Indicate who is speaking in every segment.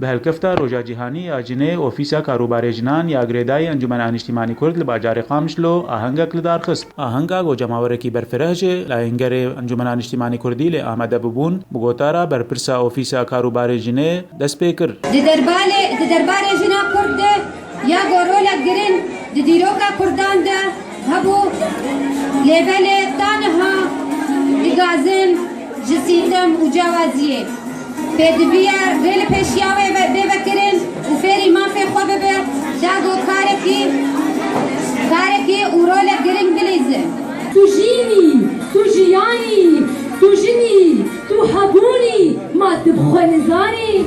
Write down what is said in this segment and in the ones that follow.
Speaker 1: بهالكفتا روجا جیهانی آجنه اوفیسا کاروبار جنان یا گریدای انجمن اجتماعی کرد لباجار قامشلو آهنگا کلدار خصم آهنگا گو جماورکی برفرهجه لاینگر انجمن اجتماعی کردی ل احمد ببون بگوتارا برپرسا اوفیسا کاروبار جنه دست پیکر
Speaker 2: دربار جنا کرد یا گورولا گرین دیروکا کردان ده هبو لیبل تانها لگازن جسیدم و جوازیه بدبیا ریل پیشیاوی ببکرین و فری ما فی خواب بر جاگو کارکی اورولا گرین بلیزه
Speaker 3: تو جینی تو جیانی تو جنی تو حبونی ما تبخو نزانی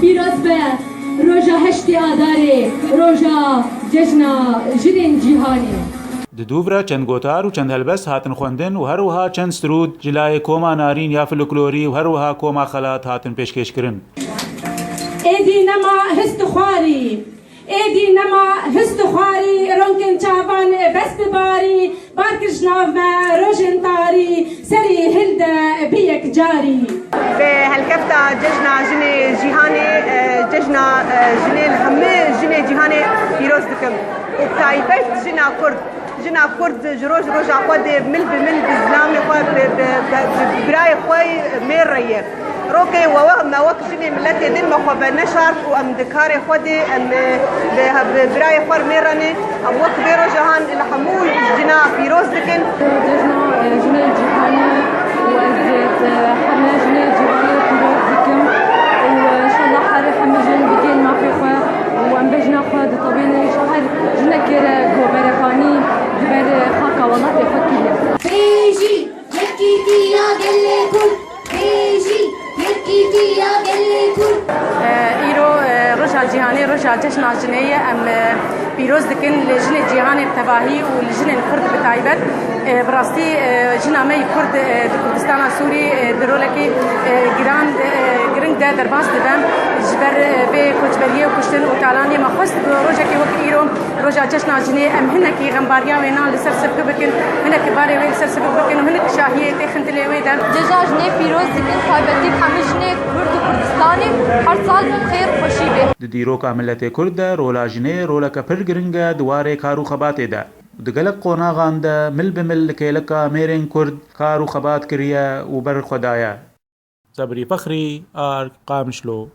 Speaker 3: بیراز به روژا هشتی آداره روژا جشنا جنین جیهانی
Speaker 1: دوورا چند گوتار و چند هلبس هاتن خوندن و هروها چند سرود جلای کوما نارین یا فلکلوری و هروها کوما خلات هاتن پیشکش کرن
Speaker 3: ایدی نما هست خواری ایدی نما هست خواری رونکن چاوان بس بباری بارکش ناو روژن تاری سری هلد بیک جاری
Speaker 4: به هالكفتا ججنا جني جيهاني ججنا جني الهمه جني جيهاني فيروز دكم وبتايبت جنا كرد جروج رجع خود مل بمل بزلام خود براي خوي ميريه روكي ووهم وك جني ملتي دين ما خو بنشر وام دكاري خود ام براي خور ميرني ام وك بيرو جهان الحمول جنا فيروز دكن
Speaker 3: ججنا جني جيهاني وازيت حنا جني جيهاني فيروز دكم وان شاء الله حري حمجن بدين ما في خو وام بجنا خود طبيعي شهر جنا كيرا غوبرخاني بر خاكا والله بخكيه
Speaker 2: بيجي يكيتي يا قلكل بيجي يكيتي يا قلكل
Speaker 5: ايرو رجع جيهاني رجع جشن جنيه ام بيروز دكن لجنة جيهاني التباهي ولجنة الكرد بتايبت براستي جنا مي كرد كردستان سوري درولكي جران ده درباس دبم جبر به كوچبريه وكشتن وتعلاني ما خست روجكي وك ايرو رجع جشن جنيه ام هنكي غمباريا وينا لسر سبك بكن هنك باري وين سر سبك بكن وهنك شاهيه تخنت لوي در
Speaker 6: ججاجني بيروز دكن تايبتي حمجني كرد كردستاني هر سال بخير خوشي به
Speaker 1: دیروکا ملت کرد رولا جنه رولا کپر گرنگا دواره کارو خبات ده دگلق قوناغان ده مل بمل کیلکا میرین کرد کارو خبات کریا و بر خدایا صبری فخری آر قامشلو